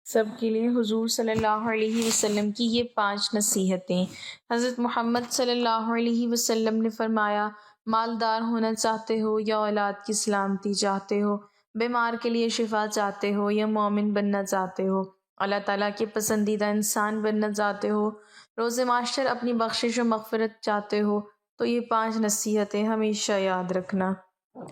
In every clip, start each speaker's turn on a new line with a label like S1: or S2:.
S1: سب کے لیے حضور صلی اللہ علیہ وسلم کی یہ 5 نصیحتیں۔ حضرت محمد صلی اللہ علیہ وسلم نے فرمایا، مالدار ہونا چاہتے ہو یا اولاد کی سلامتی چاہتے ہو، بیمار کے لیے شفا چاہتے ہو یا مومن بننا چاہتے ہو، اللہ تعالیٰ کے پسندیدہ انسان بننا چاہتے ہو، روز محشر اپنی بخشش و مغفرت چاہتے ہو، تو یہ 5 نصیحتیں ہمیشہ یاد رکھنا۔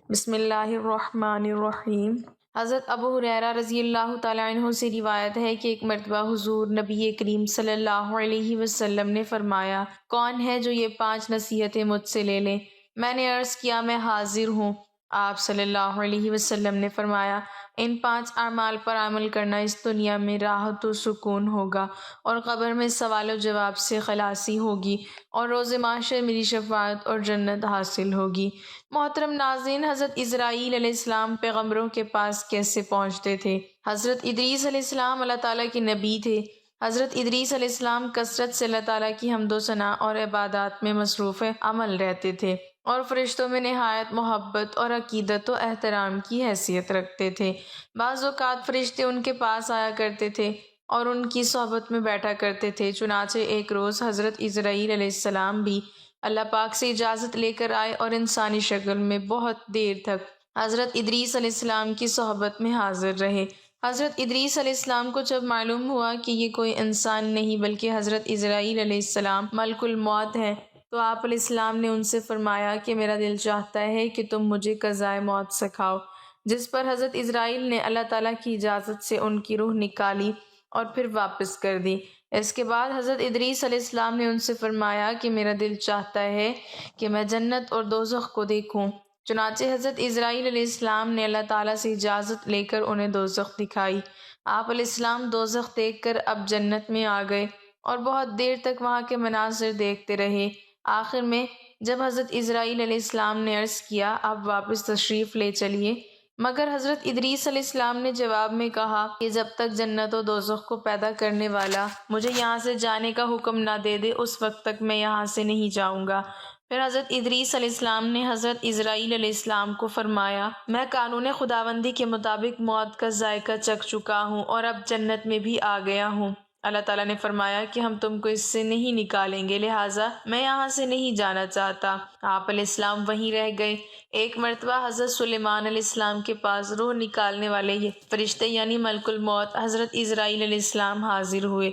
S1: بسم اللہ الرحمن الرحیم۔ حضرت ابو ہریرہ رضی اللہ تعالیٰ عنہ سے روایت ہے کہ ایک مرتبہ حضور نبی کریم صلی اللہ علیہ وسلم نے فرمایا، کون ہے جو یہ 5 نصیحتیں مجھ سے لے لے؟ میں نے عرض کیا، میں حاضر ہوں۔ آپ صلی اللہ علیہ وسلم نے فرمایا، ان 5 اعمال پر عمل کرنا اس دنیا میں راحت و سکون ہوگا، اور قبر میں سوال و جواب سے خلاصی ہوگی، اور روز محشر میری شفاعت اور جنت حاصل ہوگی۔ محترم ناظرین، حضرت اسرائیل علیہ السلام پیغمبروں کے پاس کیسے پہنچتے تھے؟ حضرت ادریس علیہ السلام اللہ تعالیٰ کے نبی تھے۔ حضرت ادریس علیہ السلام کثرت سے اللہ تعالیٰ کی حمد و ثنا اور عبادات میں مصروف عمل رہتے تھے، اور فرشتوں میں نہایت محبت اور عقیدت و احترام کی حیثیت رکھتے تھے۔ بعض اوقات فرشتے ان کے پاس آیا کرتے تھے اور ان کی صحبت میں بیٹھا کرتے تھے۔ چنانچہ ایک روز حضرت اسرائیل علیہ السلام بھی اللہ پاک سے اجازت لے کر آئے اور انسانی شکل میں بہت دیر تک حضرت ادریس علیہ السلام کی صحبت میں حاضر رہے۔ حضرت ادریس علیہ السلام کو جب معلوم ہوا کہ یہ کوئی انسان نہیں بلکہ حضرت اسرائیل علیہ السلام ملک الموت ہیں، تو آپ علیہ السلام نے ان سے فرمایا کہ میرا دل چاہتا ہے کہ تم مجھے قضائے موت سکھاؤ، جس پر حضرت اسرائیل نے اللہ تعالیٰ کی اجازت سے ان کی روح نکالی اور پھر واپس کر دی۔ اس کے بعد حضرت ادریس علیہ السلام نے ان سے فرمایا کہ میرا دل چاہتا ہے کہ میں جنت اور دوزخ کو دیکھوں۔ چنانچہ حضرت اسرائیل علیہ السلام نے اللہ تعالیٰ سے اجازت لے کر انہیں دوزخ دکھائی۔ آپ علیہ السلام دوزخ دیکھ کر اب جنت میں آ گئے اور بہت دیر تک وہاں کے مناظر دیکھتے رہے۔ آخر میں جب حضرت اسرائیل علیہ السلام نے عرض کیا، آپ واپس تشریف لے چلیے، مگر حضرت ادریس علیہ السلام نے جواب میں کہا کہ جب تک جنت و دوزخ کو پیدا کرنے والا مجھے یہاں سے جانے کا حکم نہ دے دے، اس وقت تک میں یہاں سے نہیں جاؤں گا۔ پھر حضرت ادریس علیہ السلام نے حضرت اسرائیل علیہ السلام کو فرمایا، میں قانون خداوندی کے مطابق موت کا ذائقہ چکھ چکا ہوں اور اب جنت میں بھی آ گیا ہوں۔ اللہ تعالیٰ نے فرمایا کہ ہم تم کو اس سے نہیں نکالیں گے، لہٰذا میں یہاں سے نہیں جانا چاہتا۔ آپ علیہ السلام وہیں رہ گئے۔ ایک مرتبہ حضرت سلیمان علیہ السلام کے پاس روح نکالنے والے یہ فرشتے یعنی ملک الموت حضرت اسرائیل علیہ السلام حاضر ہوئے۔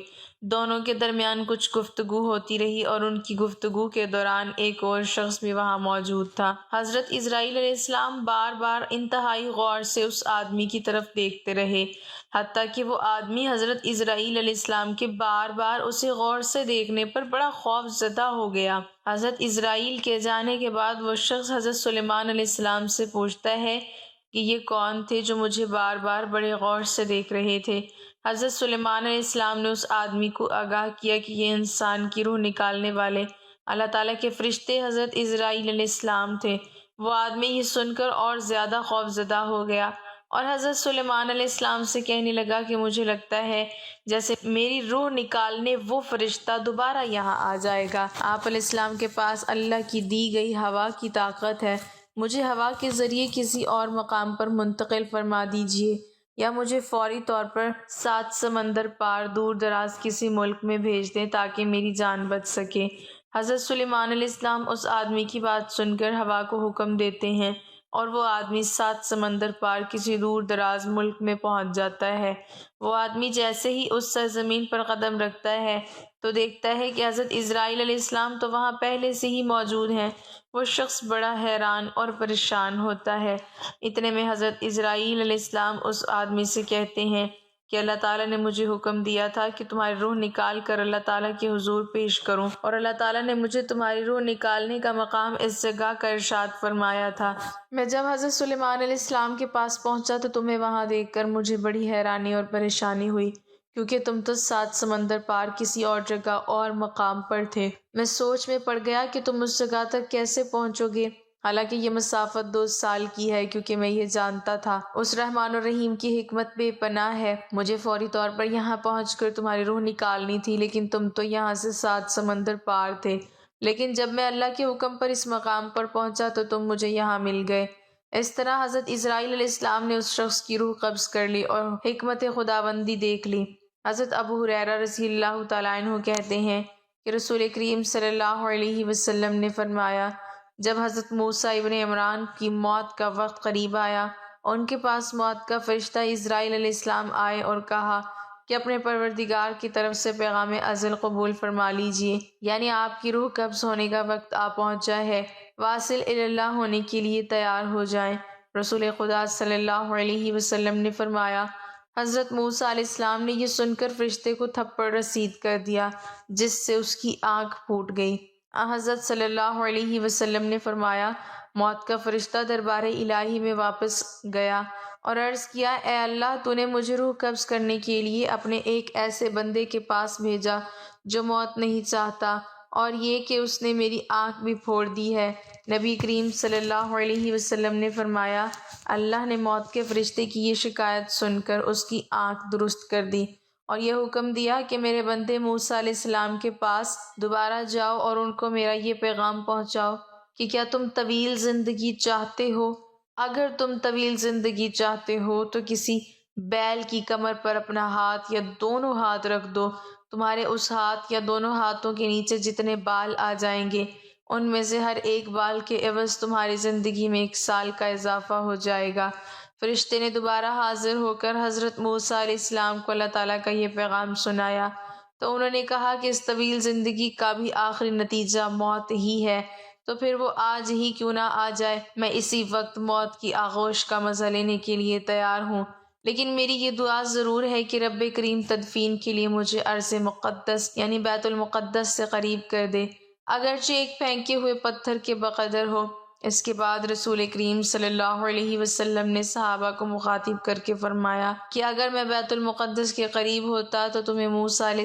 S1: دونوں کے درمیان کچھ گفتگو ہوتی رہی، اور ان کی گفتگو کے دوران ایک اور شخص بھی وہاں موجود تھا۔ حضرت اسرائیل علیہ السلام بار بار انتہائی غور سے اس آدمی کی طرف دیکھتے رہے، حتیٰ کہ وہ آدمی حضرت اسرائیل علیہ السلام کے بار بار اسے غور سے دیکھنے پر بڑا خوف زدہ ہو گیا۔ حضرت اسرائیل کے جانے کے بعد وہ شخص حضرت سلیمان علیہ السلام سے پوچھتا ہے کہ یہ کون تھے جو مجھے بار بار بڑے غور سے دیکھ رہے تھے؟ حضرت سلیمان علیہ السلام نے اس آدمی کو آگاہ کیا کہ یہ انسان کی روح نکالنے والے اللہ تعالیٰ کے فرشتے حضرت اسرائیل علیہ السلام تھے۔ وہ آدمی یہ سن کر اور زیادہ خوف زدہ ہو گیا اور حضرت سلیمان علیہ السلام سے کہنے لگا کہ مجھے لگتا ہے جیسے میری روح نکالنے وہ فرشتہ دوبارہ یہاں آ جائے گا۔ آپ علیہ السلام کے پاس اللہ کی دی گئی ہوا کی طاقت ہے، مجھے ہوا کے ذریعے کسی اور مقام پر منتقل فرما دیجیے، یا مجھے فوری طور پر 7 سمندر پار دور دراز کسی ملک میں بھیج دیں تاکہ میری جان بچ سکے۔ حضرت سلیمان علیہ السلام اس آدمی کی بات سن کر ہوا کو حکم دیتے ہیں اور وہ آدمی 7 سمندر پار کسی دور دراز ملک میں پہنچ جاتا ہے۔ وہ آدمی جیسے ہی اس سرزمین پر قدم رکھتا ہے تو دیکھتا ہے کہ حضرت اسرائیل علیہ السلام تو وہاں پہلے سے ہی موجود ہیں۔ وہ شخص بڑا حیران اور پریشان ہوتا ہے۔ اتنے میں حضرت اسرائیل علیہ السلام اس آدمی سے کہتے ہیں کہ اللہ تعالیٰ نے مجھے حکم دیا تھا کہ تمہاری روح نکال کر اللہ تعالیٰ کے حضور پیش کروں، اور اللہ تعالیٰ نے مجھے تمہاری روح نکالنے کا مقام اس جگہ کا ارشاد فرمایا تھا۔ میں جب حضرت سلیمان علیہ السلام کے پاس پہنچا تو تمہیں وہاں دیکھ کر مجھے بڑی حیرانی اور پریشانی ہوئی، کیونکہ تم تو 7 سمندر پار کسی اور جگہ اور مقام پر تھے۔ میں سوچ میں پڑ گیا کہ تم اس جگہ تک کیسے پہنچو گے، حالانکہ یہ مسافت 2 سال کی ہے، کیونکہ میں یہ جانتا تھا اس رحمان الرحیم کی حکمت بے پناہ ہے۔ مجھے فوری طور پر یہاں پہنچ کر تمہاری روح نکالنی تھی، لیکن تم تو یہاں سے 7 سمندر پار تھے۔ لیکن جب میں اللہ کے حکم پر اس مقام پر پہنچا تو تم مجھے یہاں مل گئے۔ اس طرح حضرت اسرائیل علیہ السلام نے اس شخص کی روح قبض کر لی اور حکمت خداوندی دیکھ لی۔ حضرت ابو ہریرہ رضی اللہ تعالیٰ عنہ کہتے ہیں کہ رسول کریم صلی اللہ علیہ وسلم نے فرمایا، جب حضرت موسیٰ ابن عمران کی موت کا وقت قریب آیا، ان کے پاس موت کا فرشتہ اسرائیل علیہ السلام آئے اور کہا کہ اپنے پروردگار کی طرف سے پیغام ازل قبول فرما لیجئے، یعنی آپ کی روح قبض ہونے کا وقت آ پہنچا ہے، واصل اللہ ہونے کے لیے تیار ہو جائیں۔ رسول خدا صلی اللہ علیہ وسلم نے فرمایا، حضرت موسیٰ علیہ السلام نے یہ سن کر فرشتے کو تھپڑ رسید کر دیا جس سے اس کی آنکھ پھوٹ گئی۔ حضرت صلی اللہ علیہ وسلم نے فرمایا، موت کا فرشتہ دربار الہی میں واپس گیا اور عرض کیا، اے اللہ، تو نے مجھے روح قبض کرنے کے لیے اپنے ایک ایسے بندے کے پاس بھیجا جو موت نہیں چاہتا، اور یہ کہ اس نے میری آنکھ بھی پھوڑ دی ہے۔ نبی کریم صلی اللہ علیہ وسلم نے فرمایا، اللہ نے موت کے فرشتے کی یہ شکایت سن کر اس کی آنکھ درست کر دی اور یہ حکم دیا کہ میرے بندے موسیٰ علیہ السلام کے پاس دوبارہ جاؤ اور ان کو میرا یہ پیغام پہنچاؤ کہ کیا تم طویل زندگی چاہتے ہو؟ اگر تم طویل زندگی چاہتے ہو تو کسی بیل کی کمر پر اپنا ہاتھ یا دونوں ہاتھ رکھ دو، تمہارے اس ہاتھ یا دونوں ہاتھوں کے نیچے جتنے بال آ جائیں گے ان میں سے ہر ایک بال کے عوض تمہاری زندگی میں 1 سال کا اضافہ ہو جائے گا۔ فرشتے نے دوبارہ حاضر ہو کر حضرت موسیٰ علیہ السلام کو اللہ تعالیٰ کا یہ پیغام سنایا تو انہوں نے کہا کہ اس طویل زندگی کا بھی آخری نتیجہ موت ہی ہے، تو پھر وہ آج ہی کیوں نہ آ جائے، میں اسی وقت موت کی آغوش کا مزہ لینے کے لیے تیار ہوں، لیکن میری یہ دعا ضرور ہے کہ رب کریم تدفین کے لیے مجھے ارض مقدس یعنی بیت المقدس سے قریب کر دے، اگرچہ ایک پھینکے ہوئے پتھر کے بقدر ہو۔ اس کے بعد رسول کریم صلی اللہ علیہ وسلم نے صحابہ کو مخاطب کر کے فرمایا کہ اگر میں بیت المقدس کے قریب ہوتا تو تمہیں موسیٰ علیہ